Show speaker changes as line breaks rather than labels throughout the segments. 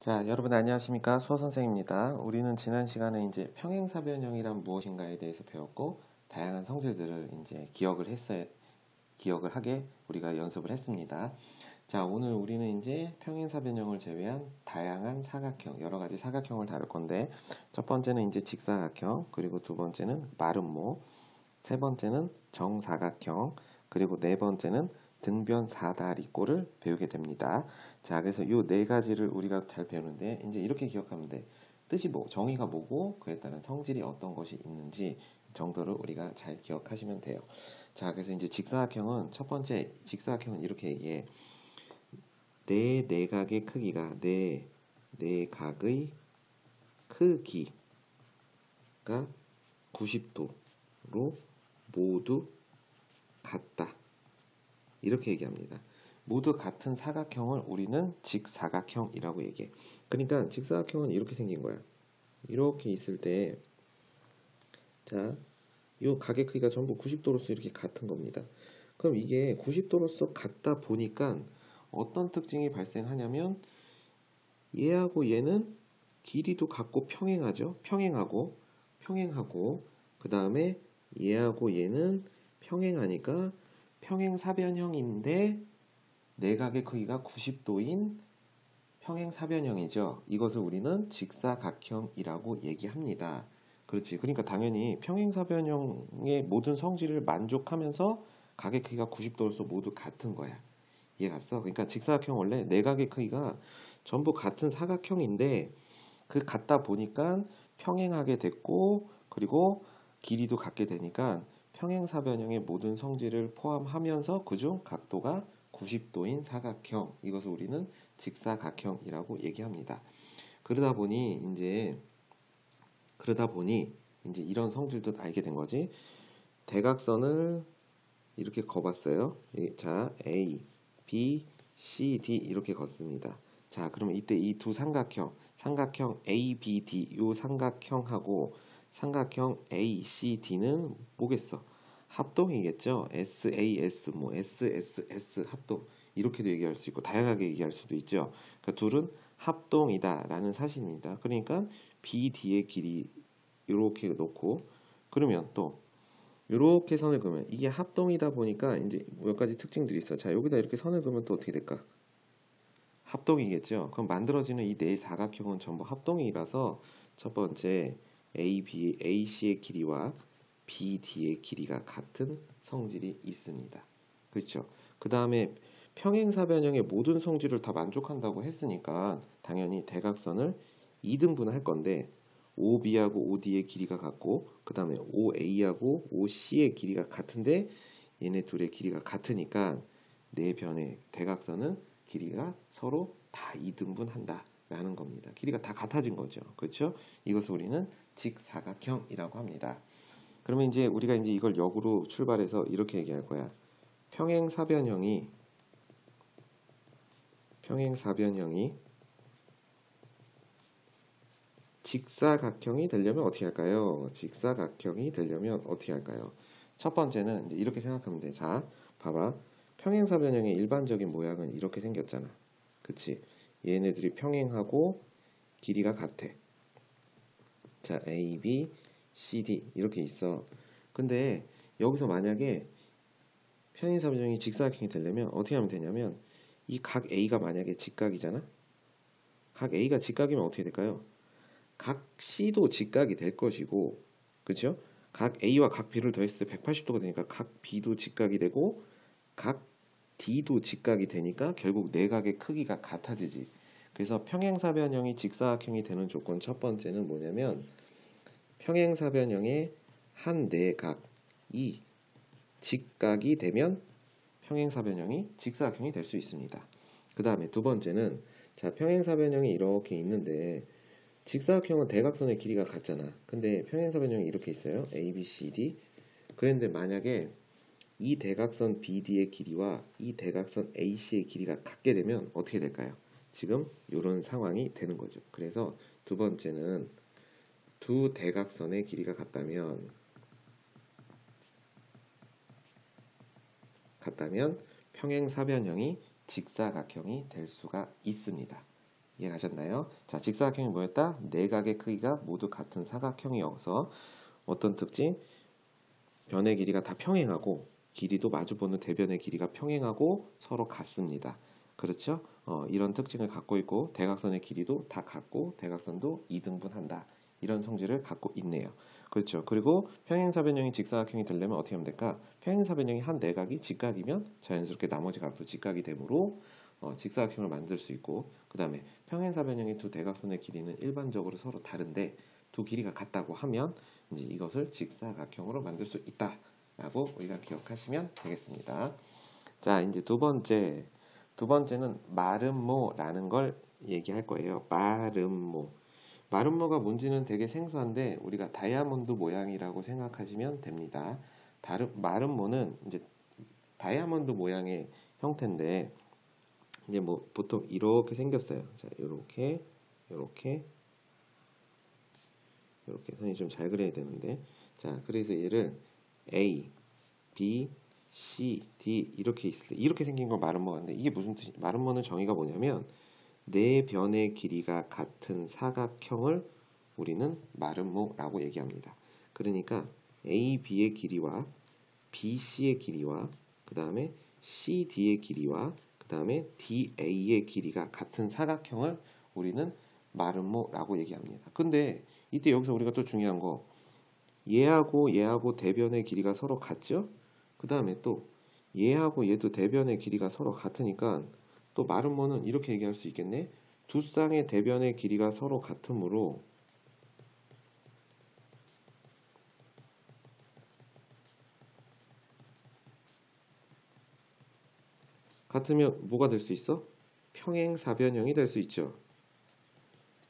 자, 여러분 안녕하십니까? 수호 선생입니다. 우리는 지난 시간에 이제 평행사변형이란 무엇인가에 대해서 배웠고, 다양한 성질들을 이제 기억을 하게 우리가 연습을 했습니다. 자, 오늘 우리는 이제 평행사변형을 제외한 다양한 사각형, 여러 가지 사각형을 다룰 건데, 첫 번째는 이제 직사각형, 그리고 두 번째는 마름모, 세 번째는 정사각형, 그리고 네 번째는 등변 사다리꼴을 배우게 됩니다. 자, 그래서 이 네 가지를 우리가 잘 배우는데 이제 이렇게 기억하면 돼. 뜻이 뭐, 정의가 뭐고 그에 따른 성질이 어떤 것이 있는지 정도를 우리가 잘 기억하시면 돼요. 자, 그래서 이제 직사각형은 첫 번째 직사각형은 이렇게 얘기해. 내 내각의 크기가 내 내각의 크기가 90도로 모두 같다. 이렇게 얘기합니다. 모두 같은 사각형을 우리는 직사각형이라고 얘기해. 그러니까 직사각형은 이렇게 생긴 거야. 이렇게 있을 때, 자, 이 각의 크기가 전부 90도로서 이렇게 같은 겁니다. 그럼 이게 90도로서 같다 보니까 어떤 특징이 발생하냐면 얘하고 얘는 길이도 같고 평행하죠. 평행하고 그 다음에 얘하고 얘는 평행하니까 평행사변형인데 내각의 크기가 90도인 평행사변형이죠. 이것을 우리는 직사각형이라고 얘기합니다. 그렇지. 그러니까 당연히 평행사변형의 모든 성질을 만족하면서 각의 크기가 90도로서 모두 같은 거야. 이해 갔어? 그러니까 직사각형 원래 내각의 크기가 전부 같은 사각형인데 그 같다 보니까 평행하게 됐고 그리고 길이도 같게 되니까 평행사변형의 모든 성질을 포함하면서 그중 각도가 90도인 사각형, 이것을 우리는 직사각형이라고 얘기합니다. 그러다 보니 이제 이런 성질도 알게 된 거지. 대각선을 이렇게 거봤어요. 자, A, B, C, D 이렇게 걷습니다. 자, 그러면 이때 이 두 삼각형 A, B, D 이 삼각형하고 삼각형 A, C, D는 뭐겠어? 합동이겠죠. SAS, 뭐 SSS 합동 이렇게도 얘기할 수 있고 다양하게 얘기할 수도 있죠. 그러니까 둘은 합동이다라는 사실입니다. 그러니까 BD의 길이 이렇게 놓고 그러면 또 이렇게 선을 그으면 이게 합동이다 보니까 이제 몇 가지 특징들이 있어. 자, 여기다 이렇게 선을 그으면 또 어떻게 될까? 합동이겠죠. 그럼 만들어지는 이 네 사각형은 전부 합동이라서 첫 번째 AC의 길이와 BD의 길이가 같은 성질이 있습니다. 그렇죠. 그 다음에 평행사변형의 모든 성질을 다 만족한다고 했으니까 당연히 대각선을 2등분 할 건데 OB하고 OD의 길이가 같고 그 다음에 OA하고 OC의 길이가 같은데 얘네 둘의 길이가 같으니까 네 변의 대각선은 길이가 서로 다 2등분 한다 라는 겁니다. 길이가 다 같아진 거죠. 그렇죠? 이것을 우리는 직사각형이라고 합니다. 그러면 이제 우리가 이제 이걸 역으로 출발해서 이렇게 얘기할 거야. 평행사변형이 직사각형이 되려면 어떻게 할까요? 직사각형이 되려면 어떻게 할까요? 첫 번째는 이제 이렇게 생각하면 돼. 자, 봐봐. 평행사변형의 일반적인 모양은 이렇게 생겼잖아. 그치? 얘네들이 평행하고 길이가 같아. 자, A, B, C, D 이렇게 있어. 근데 여기서 만약에 평행사변형이 직사각형이 되려면 어떻게 하면 되냐면 이 각 A가 만약에 직각이잖아. 각 A가 직각이면 어떻게 될까요? 각 C도 직각이 될 것이고, 그죠? 각 A와 각 B를 더했을 때 180도가 되니까 각 B도 직각이 되고 각 D도 직각이 되니까 결국 내각의 크기가 같아지지. 그래서 평행사변형이 직사각형이 되는 조건 첫 번째는 뭐냐면 평행사변형의 한 내각이 직각이 되면 평행사변형이 직사각형이 될 수 있습니다. 그 다음에 두 번째는 자, 평행사변형이 이렇게 있는데 직사각형은 대각선의 길이가 같잖아. 근데 평행사변형이 이렇게 있어요. A, B, C, D. 그런데 만약에 이 대각선 BD의 길이와 이 대각선 AC의 길이가 같게 되면 어떻게 될까요? 지금 이런 상황이 되는 거죠. 그래서 두 번째는 두 대각선의 길이가 같다면 평행사변형이 직사각형이 될 수가 있습니다. 이해가셨나요? 자, 직사각형이 뭐였다? 내각의 크기가 모두 같은 사각형이어서 어떤 특징? 변의 길이가 다 평행하고 길이도 마주보는 대변의 길이가 평행하고 서로 같습니다. 그렇죠? 이런 특징을 갖고 있고 대각선의 길이도 다 같고 대각선도 이등분한다. 이런 성질을 갖고 있네요. 그렇죠. 그리고 평행사변형이 직사각형이 되려면 어떻게 하면 될까? 평행사변형이 한 내각이 직각이면 자연스럽게 나머지 각도 직각이 되므로 직사각형을 만들 수 있고, 그 다음에 평행사변형의 두 대각선의 길이는 일반적으로 서로 다른데 두 길이가 같다고 하면 이제 이것을 직사각형으로 만들 수 있다라고 우리가 기억하시면 되겠습니다. 자, 이제 두 번째는 마름모라는 걸 얘기할 거예요. 마름모. 마름모가 뭔지는 되게 생소한데 우리가 다이아몬드 모양이라고 생각하시면 됩니다. 마름모는 이제 다이아몬드 모양의 형태인데 이제 뭐 보통 이렇게 생겼어요. 자, 이렇게 선생님 좀 잘 그려야 되는데, 자, 그래서 얘를 A, B, C, D 이렇게 있을 때 이렇게 생긴 걸 마름모인데 이게 무슨 뜻이? 마름모는 정의가 뭐냐면 네 변의 길이가 같은 사각형을 우리는 마름모라고 얘기합니다. 그러니까 A, B의 길이와 B, C의 길이와 그 다음에 C, D의 길이와 그 다음에 D, A의 길이가 같은 사각형을 우리는 마름모라고 얘기합니다. 근데 이때 여기서 우리가 또 중요한 거, 얘하고 대변의 길이가 서로 같죠? 그 다음에 또 얘하고 얘도 대변의 길이가 서로 같으니까 또 마름모는 이렇게 얘기할 수 있겠네. 두 쌍의 대변의 길이가 서로 같으므로 같으면 뭐가 될 수 있어? 평행사변형이 될 수 있죠.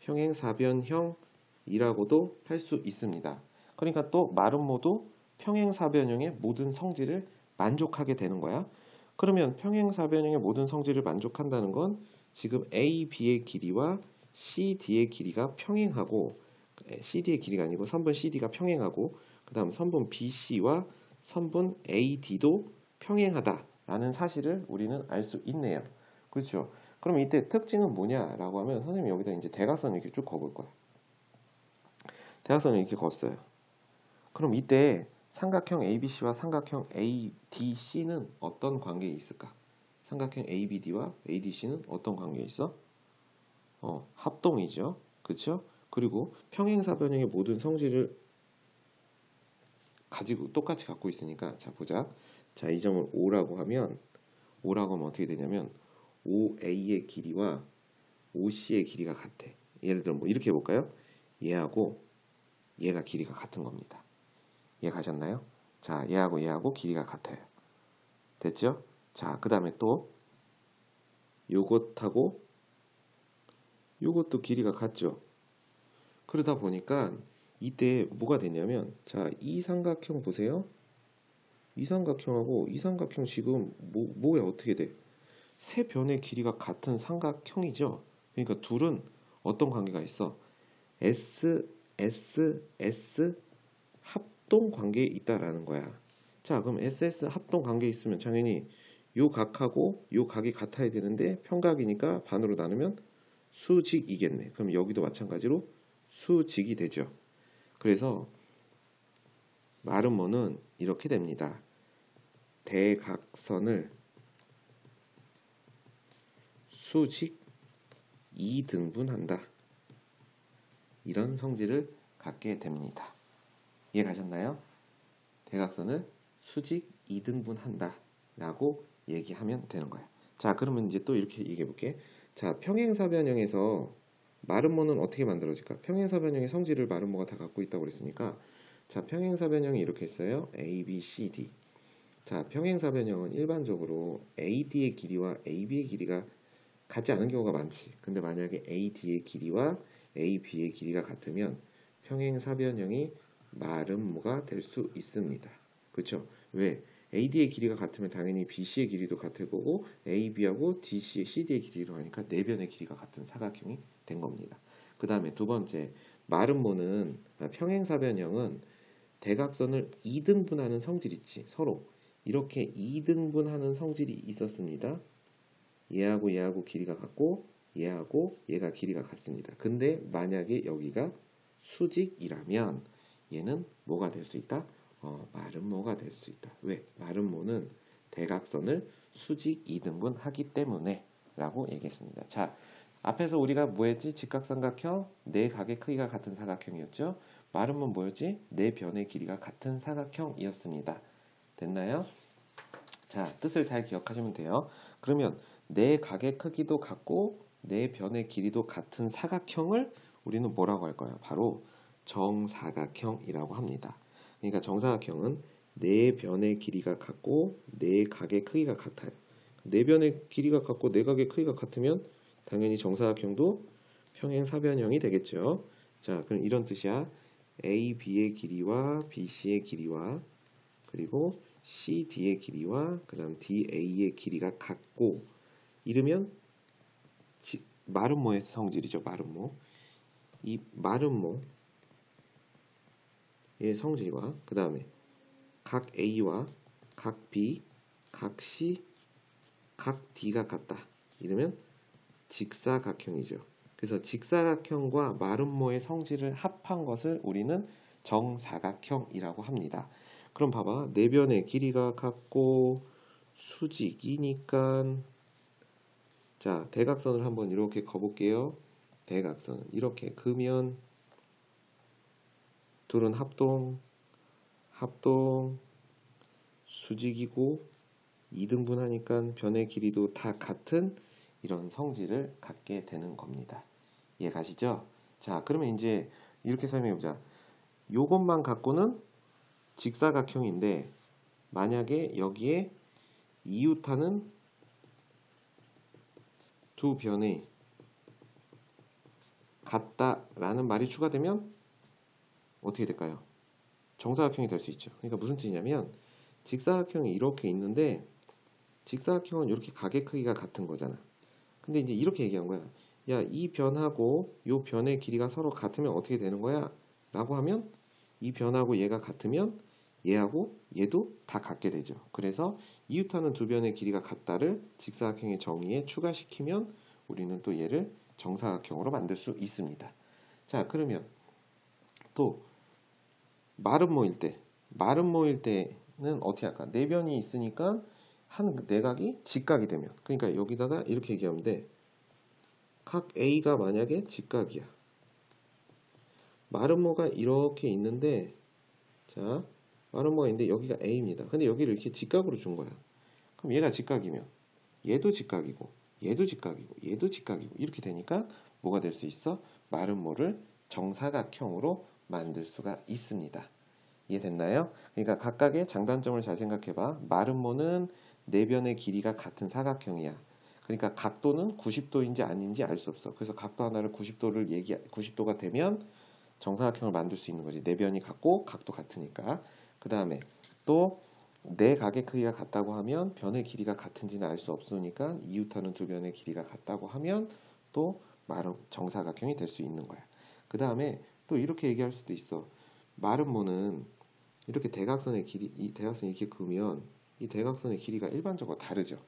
평행사변형이라고도 할 수 있습니다. 그러니까 또 마름모도 평행사변형의 모든 성질을 만족하게 되는 거야. 그러면 평행사변형의 모든 성질을 만족한다는 건 지금 A, B의 길이와 C, D의 길이가 평행하고, CD의 길이가 아니고 선분 CD가 평행하고, 그 다음 선분 BC와 선분 AD도 평행하다라는 사실을 우리는 알 수 있네요. 그렇죠? 그럼 이때 특징은 뭐냐라고 하면 선생님이 여기다 이제 대각선을 이렇게 쭉 그어볼 거야. 대각선을 이렇게 그었어요. 그럼 이때 삼각형 ABC와 삼각형 ADC는 어떤 관계에 있을까? 삼각형 ABD와 ADC는 어떤 관계에 있어? 합동이죠. 그렇죠? 그리고 평행사변형의 모든 성질을 가지고 똑같이 갖고 있으니까, 자 보자. 자, 이 점을 O라고 하면 어떻게 되냐면 OA의 길이와 OC의 길이가 같아. 예를 들어 뭐 이렇게 해볼까요? 얘하고 얘가 길이가 같은 겁니다. 이해 가셨나요? 자, 얘하고 길이가 같아요. 됐죠? 자, 그 다음에 또 요것하고 요것도 길이가 같죠? 그러다 보니까 이때 뭐가 되냐면, 자, 이 삼각형 보세요. 이 삼각형하고 이 삼각형 지금 뭐야 어떻게 돼? 세 변의 길이가 같은 삼각형이죠. 그러니까 둘은 어떤 관계가 있어? S, S, S 합동 관계에 있다라는 거야. 자, 그럼 SS 합동 관계에 있으면 당연히 요 각하고 요 각이 같아야 되는데 평각이니까 반으로 나누면 수직이겠네. 그럼 여기도 마찬가지로 수직이 되죠. 그래서 마름모는 이렇게 됩니다. 대각선을 수직 2등분한다. 이런 성질을 갖게 됩니다. 이해 가셨나요? 대각선을 수직 2등분한다 라고 얘기하면 되는 거야. 자, 그러면 이제 또 이렇게 얘기해 볼게. 자, 평행사변형에서 마름모는 어떻게 만들어질까? 평행사변형의 성질을 마름모가 다 갖고 있다고 그랬으니까, 자, 평행사변형이 이렇게 있어요. A, B, C, D. 자, 평행사변형은 일반적으로 AD의 길이와 AB의 길이가 같지 않은 경우가 많지. 근데 만약에 AD의 길이와 AB의 길이가 같으면 평행사변형이 마름모가 될 수 있습니다. 그렇죠? 왜? AD의 길이가 같으면 당연히 BC의 길이도 같을 거고 AB하고 CD의 길이로 하니까 네 변의 길이가 같은 사각형이 된 겁니다. 그 다음에 두 번째, 마름모는 평행사변형은 대각선을 2등분하는 성질이 있지. 서로 이렇게 2등분하는 성질이 있었습니다. 얘하고 길이가 같고 얘하고 얘가 길이가 같습니다. 근데 만약에 여기가 수직이라면 얘는 뭐가 될 수 있다? 마름모가 될 수 있다. 왜? 마름모는 대각선을 수직 2등분 하기 때문에 라고 얘기했습니다. 자, 앞에서 우리가 뭐 했지? 직각삼각형, 네 각의 크기가 같은 사각형이었죠? 마름모는 뭐였지? 네 변의 길이가 같은 사각형이었습니다. 됐나요? 자, 뜻을 잘 기억하시면 돼요. 그러면 네 각의 크기도 같고 네 변의 길이도 같은 사각형을 우리는 뭐라고 할까요? 바로 정사각형이라고 합니다. 그러니까 정사각형은 네 변의 길이가 같고 네 각의 크기가 같아요. 네 변의 길이가 같고 네 각의 크기가 같으면 당연히 정사각형도 평행사변형이 되겠죠. 자, 그럼 이런 뜻이야. AB의 길이와 BC의 길이와 그리고 CD의 길이와 그 다음 DA의 길이가 같고 이르면 마름모의 성질이죠. 마름모. 이 마름모의 성질과 그 다음에 각 A와 각 B, 각 C, 각 D가 같다. 이러면 직사각형이죠. 그래서 직사각형과 마름모의 성질을 합한 것을 우리는 정사각형이라고 합니다. 그럼 봐봐. 네 변의 길이가 같고 수직이니까 자, 대각선을 한번 이렇게 그어볼게요. 대각선을 이렇게 그으면 둘은 합동, 수직이고 2등분 하니까 변의 길이도 다 같은 이런 성질을 갖게 되는 겁니다. 이해 가시죠? 자, 그러면 이제 이렇게 설명해 보자. 요것만 갖고는 직사각형인데 만약에 여기에 이웃하는 두 변이 같다라는 말이 추가되면 어떻게 될까요? 정사각형이 될 수 있죠. 그러니까 무슨 뜻이냐면 직사각형이 이렇게 있는데 직사각형은 이렇게 각의 크기가 같은 거잖아. 근데 이제 이렇게 얘기한 거야. 야, 이 변하고 이 변의 길이가 서로 같으면 어떻게 되는 거야? 라고 하면 이 변하고 얘가 같으면 얘하고 얘도 다 같게 되죠. 그래서 이웃하는 두 변의 길이가 같다를 직사각형의 정의에 추가시키면 우리는 또 얘를 정사각형으로 만들 수 있습니다. 자, 그러면 또 마름모일 때는 어떻게 할까? 네 변이 있으니까 한 내각이 직각이 되면 그러니까 여기다가 이렇게 얘기하면 돼. 각 A가 만약에 직각이야. 마름모가 이렇게 있는데 자, 마름모가 있는데 여기가 A입니다. 근데 여기를 이렇게 직각으로 준 거야. 그럼 얘가 직각이면 얘도 직각이고 얘도 직각이고 얘도 직각이고 이렇게 되니까 뭐가 될 수 있어? 마름모를 정사각형으로 만들 수가 있습니다. 이해됐나요? 그러니까 각각의 장단점을 잘 생각해봐. 마름모는 네 변의 길이가 같은 사각형이야. 그러니까 각도는 90도인지 아닌지 알 수 없어. 그래서 각도 하나를 90도가 되면 정사각형을 만들 수 있는 거지. 네 변이 같고 각도 같으니까. 그 다음에 또 네 각의 크기가 같다고 하면 변의 길이가 같은지는 알 수 없으니까 이웃하는 두 변의 길이가 같다고 하면 또 정사각형이 될 수 있는 거야. 그 다음에 또 이렇게 얘기할 수도 있어. 마름모는 이렇게 대각선의 길이, 이 대각선이 이렇게 그으면 이 대각선의 길이가 일반적으로 다르죠.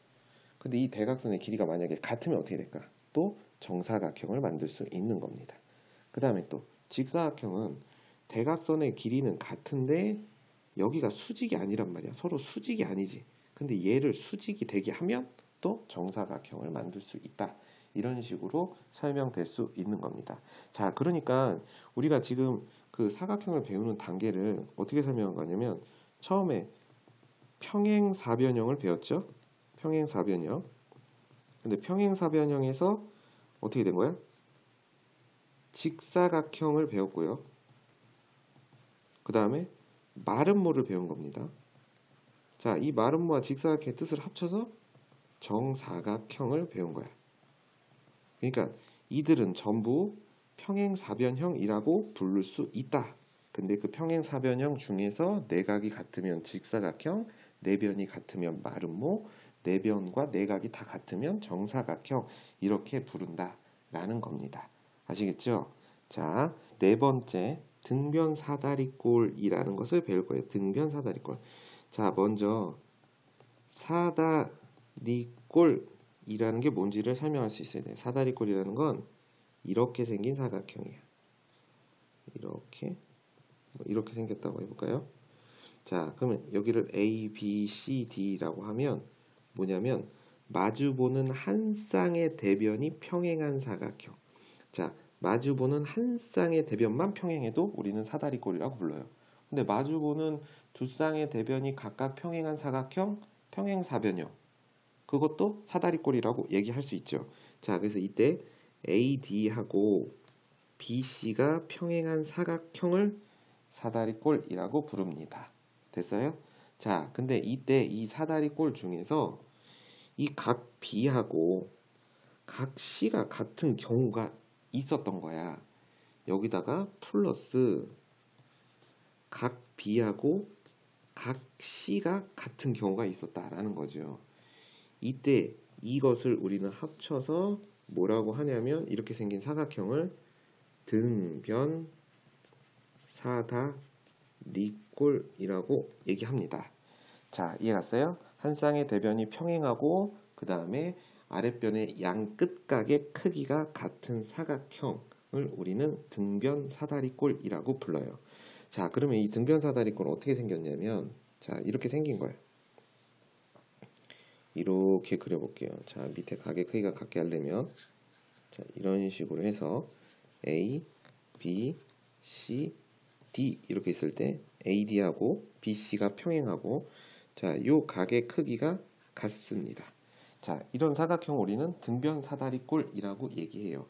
근데 이 대각선의 길이가 만약에 같으면 어떻게 될까? 또 정사각형을 만들 수 있는 겁니다. 그 다음에 또 직사각형은 대각선의 길이는 같은데 여기가 수직이 아니란 말이야. 서로 수직이 아니지. 근데 얘를 수직이 되게 하면 또 정사각형을 만들 수 있다. 이런 식으로 설명될 수 있는 겁니다. 자, 그러니까 우리가 지금 그 사각형을 배우는 단계를 어떻게 설명한 거냐면 처음에 평행사변형을 배웠죠. 평행사변형. 근데 평행사변형에서 어떻게 된 거야? 직사각형을 배웠고요. 그 다음에 마름모를 배운 겁니다. 자, 이 마름모와 직사각형의 뜻을 합쳐서 정사각형을 배운 거야. 그러니까 이들은 전부 평행사변형이라고 부를 수 있다. 근데 그 평행사변형 중에서 내각이 같으면 직사각형, 네 변이 같으면 마름모, 네 변과 내각이 다 같으면 정사각형 이렇게 부른다라는 겁니다. 아시겠죠? 자, 네 번째 등변사다리꼴이라는 것을 배울 거예요. 등변사다리꼴. 자, 먼저 사다리꼴 이라는 게 뭔지를 설명할 수 있어야 돼. 사다리꼴이라는 건 이렇게 생긴 사각형이야. 이렇게 이렇게 생겼다고 해볼까요? 자, 그러면 여기를 A, B, C, D라고 하면 뭐냐면 마주보는 한 쌍의 대변이 평행한 사각형. 자, 마주보는 한 쌍의 대변만 평행해도 우리는 사다리꼴이라고 불러요. 근데 마주보는 두 쌍의 대변이 각각 평행한 사각형, 평행사변형. 그것도 사다리꼴이라고 얘기할 수 있죠. 자, 그래서 이때 AD하고 BC가 평행한 사각형을 사다리꼴이라고 부릅니다. 됐어요? 자, 근데 이때 이 사다리꼴 중에서 이 각 B하고 각 C가 같은 경우가 있었던 거야. 여기다가 플러스 각 B하고 각 C가 같은 경우가 있었다라는 거죠. 이때 이것을 우리는 합쳐서 뭐라고 하냐면 이렇게 생긴 사각형을 등변 사다리꼴이라고 얘기합니다. 자, 이해갔어요? 한 쌍의 대변이 평행하고 그 다음에 아랫변의 양 끝각의 크기가 같은 사각형을 우리는 등변 사다리꼴이라고 불러요. 자, 그러면 이 등변 사다리꼴은 어떻게 생겼냐면 자, 이렇게 생긴 거예요. 이렇게 그려볼게요. 자, 밑에 각의 크기가 같게 하려면 자, 이런 식으로 해서 A, B, C, D 이렇게 있을 때 AD하고 BC가 평행하고 자, 요 각의 크기가 같습니다. 자, 이런 사각형 우리는 등변 사다리꼴이라고 얘기해요.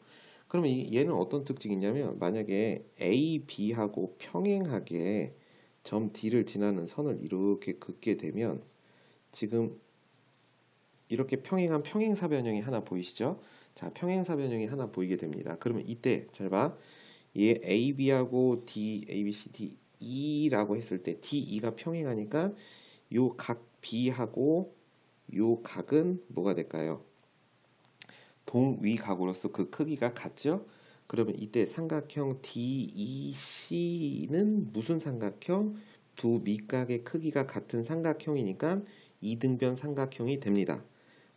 그러면 얘는 어떤 특징이 있냐면 만약에 A, B하고 평행하게 점 D를 지나는 선을 이렇게 긋게 되면 지금 이렇게 평행한 평행사변형이 하나 보이시죠? 자, 평행사변형이 하나 보이게 됩니다. 그러면 이때 잘 봐. 얘 AB하고 D, ABC, D, E라고 했을 때 DE가 평행하니까 요 각 B하고 요 각은 뭐가 될까요? 동위각으로서 그 크기가 같죠? 그러면 이때 삼각형 DEC는 무슨 삼각형? 두 밑각의 크기가 같은 삼각형이니까 이등변 삼각형이 됩니다.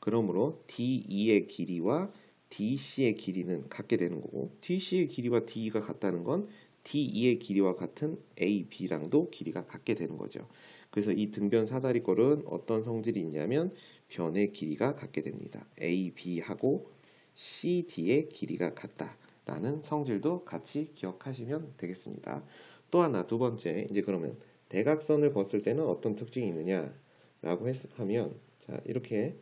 그러므로 DE의 길이와 DC의 길이는 같게 되는 거고 DC의 길이와 DE가 같다는 건 DE의 길이와 같은 AB랑도 길이가 같게 되는 거죠. 그래서 이 등변 사다리꼴은 어떤 성질이 있냐면 변의 길이가 같게 됩니다. AB하고 CD의 길이가 같다라는 성질도 같이 기억하시면 되겠습니다. 또 하나 두 번째 이제 그러면 대각선을 걷을 때는 어떤 특징이 있느냐라고 하면 자 이렇게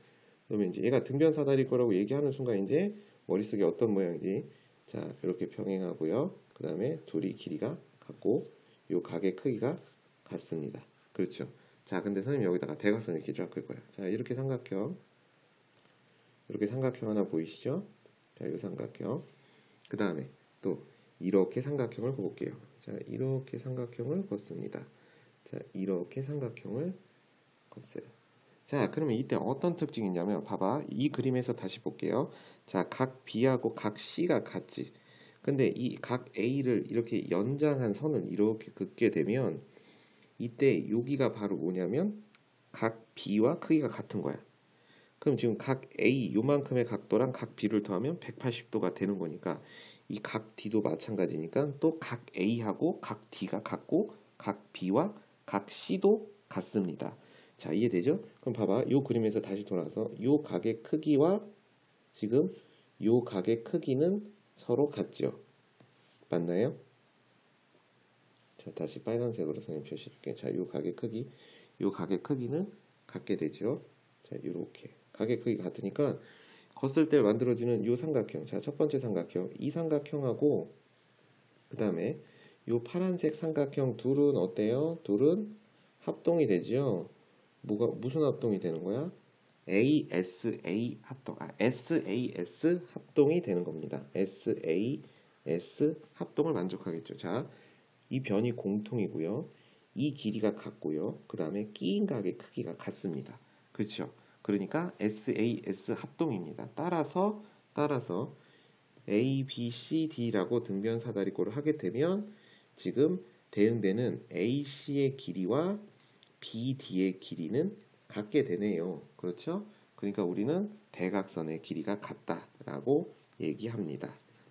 그러면 이제 얘가 등변 사다리꼴이라고 얘기하는 순간 이제 머릿속에 어떤 모양이지? 자 이렇게 평행하고요. 그 다음에 둘이 길이가 같고 요 각의 크기가 같습니다. 그렇죠? 자 근데 선생님 여기다가 대각선 이렇게 쫙 그을 거야. 자 이렇게 삼각형 하나 보이시죠? 자, 이 삼각형. 그 다음에 또 이렇게 삼각형을 볼게요. 자, 이렇게 삼각형을 걷습니다. 자, 이렇게 삼각형을 걷어요. 자, 그러면 이때 어떤 특징이 있냐면 봐봐. 이 그림에서 다시 볼게요. 자, 각 B하고 각 C가 같지. 근데 이 각 A를 이렇게 연장한 선을 이렇게 긋게 되면 이때 여기가 바로 뭐냐면 각 B와 크기가 같은 거야. 그럼 지금 각 A 요만큼의 각도랑 각 B를 더하면 180도가 되는 거니까 이 각 D도 마찬가지니까 또 각 A하고 각 D가 같고 각 B와 각 C도 같습니다. 자, 이해되죠? 그럼 봐봐. 요 그림에서 다시 돌아서 요 각의 크기와 지금 요 각의 크기는 서로 같죠? 맞나요? 자, 다시 빨간색으로 선생님 표시할게요. 자, 요 각의 크기는 같게 되죠? 자, 요렇게. 각의 크기가 같으니까 걷을 때 만들어지는 요 삼각형. 자, 첫 번째 삼각형. 이 삼각형하고 그 다음에 요 파란색 삼각형 둘은 어때요? 둘은 합동이 되죠? 무슨 합동이 되는 거야? ASA 합동. SAS 합동이 되는 겁니다. SAS 합동을 만족하겠죠. 자, 이 변이 공통이고요. 이 길이가 같고요. 그 다음에 끼인 각의 크기가 같습니다. 그렇죠? 그러니까 SAS 합동입니다. 따라서 A, B, C, D라고 등변 사다리꼴을 하게 되면 지금 대응되는 AC의 길이와 BD의 길이는 같게 되네요. 그렇죠? 그러니까 우리는 대각선의 길이가 같다라고 얘기합니다.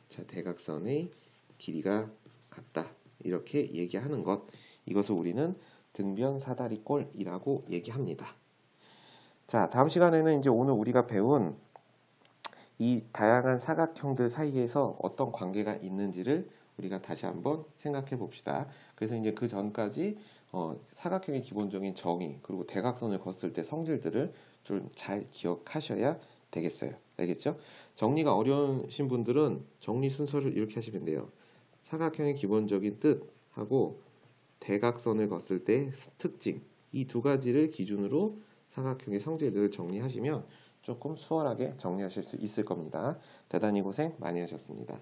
자, 대각선의 길이가 같다. 이렇게 얘기하는 것. 이것을 우리는 등변 사다리꼴이라고 얘기합니다. 자, 다음 시간에는 이제 오늘 우리가 배운 이 다양한 사각형들 사이에서 어떤 관계가 있는지를 우리가 다시 한번 생각해 봅시다. 그래서 이제 그 전까지 사각형의 기본적인 정의 그리고 대각선을 걷을 때 성질들을 좀 잘 기억하셔야 되겠어요. 알겠죠? 정리가 어려우신 분들은 정리 순서를 이렇게 하시면 돼요. 사각형의 기본적인 뜻하고 대각선을 걷을 때 특징, 이 두 가지를 기준으로 사각형의 성질들을 정리하시면 조금 수월하게 정리하실 수 있을 겁니다. 대단히 고생 많이 하셨습니다.